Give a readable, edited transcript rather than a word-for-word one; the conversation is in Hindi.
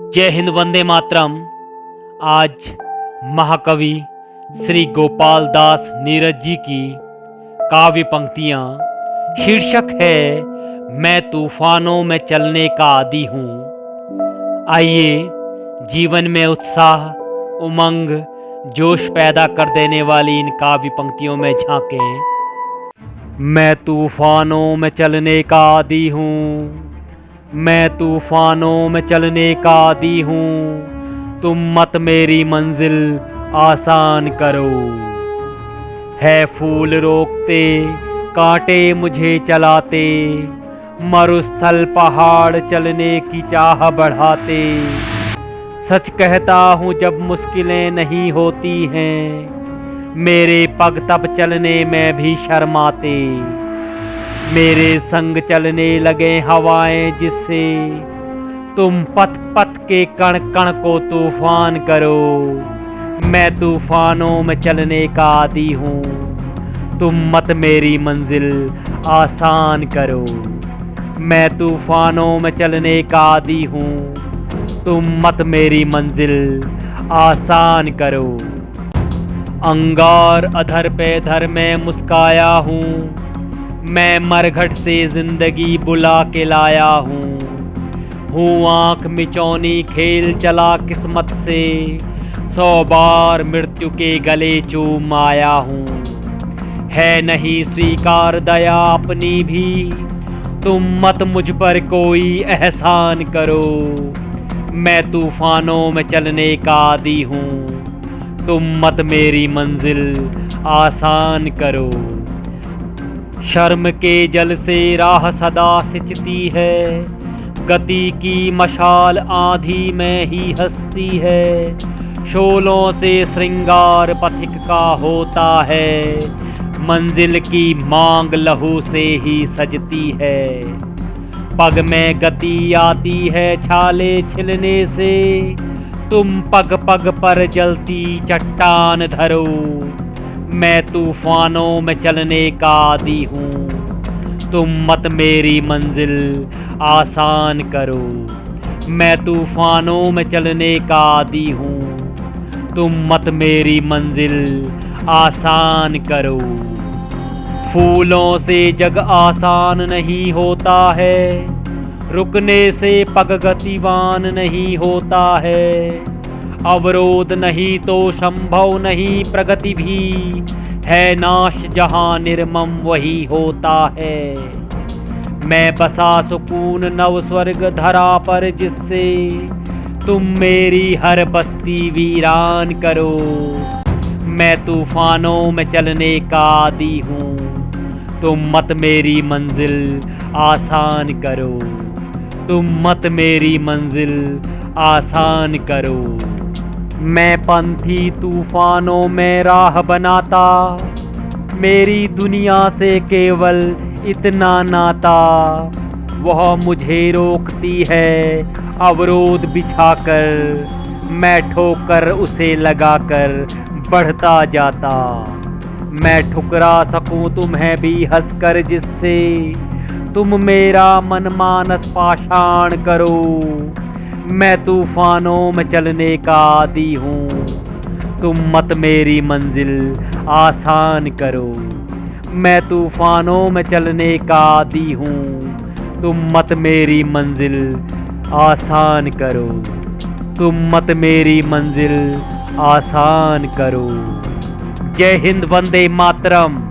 जय हिंद, वंदे मातरम। आज महाकवि श्री गोपाल दास नीरज जी की काव्य पंक्तियाँ। शीर्षक है मैं तूफानों में चलने का आदी हूँ। आइए जीवन में उत्साह, उमंग, जोश पैदा कर देने वाली इन काव्य पंक्तियों में झांकें। मैं तूफानों में चलने का आदी हूँ, मैं तूफानों में चलने का आदी हूँ, तुम मत मेरी मंजिल आसान करो। है फूल रोकते, कांटे मुझे चलाते, मरुस्थल पहाड़ चलने की चाह बढ़ाते। सच कहता हूँ जब मुश्किलें नहीं होती हैं, मेरे पग तब चलने में भी शर्माते। मेरे संग चलने लगे हवाएं जिससे तुम पथ पथ के कण कण को तूफान करो। मैं तूफानों में चलने का आदी हूँ, तुम मत मेरी मंजिल आसान करो। मैं तूफानों में चलने का आदी हूँ, तुम मत मेरी मंजिल आसान करो। अंगार अधर पे धर में मुस्काया हूँ, मैं मरघट से जिंदगी बुला के लाया हूँ आँख मिचौनी खेल चला किस्मत से, 100 बार मृत्यु के गले चूम आया हूँ। है नहीं स्वीकार दया अपनी भी, तुम मत मुझ पर कोई एहसान करो। मैं तूफानों में चलने का आदी हूँ, तुम मत मेरी मंजिल आसान करो। शर्म के जल से राह सदा सिंचती है, गति की मशाल आंधी में ही हंसती है। शोलों से श्रृंगार पथिक का होता है, मंजिल की मांग लहू से ही सजती है। पग में गति आती है छाले छिलने से, तुम पग पग पर जलती चट्टान धरो। मैं तूफानों में चलने का आदी हूँ, तुम मत मेरी मंजिल आसान करो। मैं तूफानों में चलने का आदी हूँ, तुम मत मेरी मंजिल आसान करो। फूलों से जग आसान नहीं होता है, रुकने से पग गतिवान नहीं होता है। अवरोध नहीं तो संभव नहीं प्रगति भी, है नाश जहां निर्मम वही होता है। मैं बसा सुकून नव स्वर्ग धरा पर जिससे, तुम मेरी हर बस्ती वीरान करो। मैं तूफानों में चलने का आदी हूँ, तुम मत मेरी मंजिल आसान करो। तुम मत मेरी मंजिल आसान करो। मैं पंथी तूफानों में राह बनाता, मेरी दुनिया से केवल इतना नाता। वह मुझे रोकती है अवरोध बिछाकर, मैं ठोकर उसे लगाकर बढ़ता जाता। मैं ठुकरा सकूं तुम्हें भी हंसकर जिससे, तुम मेरा मनमानस पाषाण करो। मैं तूफानों में चलने का आदी हूँ, तुम मत मेरी मंजिल आसान करो। मैं तूफानों में चलने का आदी हूँ, तुम मत मेरी मंजिल आसान करो। तुम मत मेरी मंजिल आसान करो। जय हिंद, वंदे मातरम।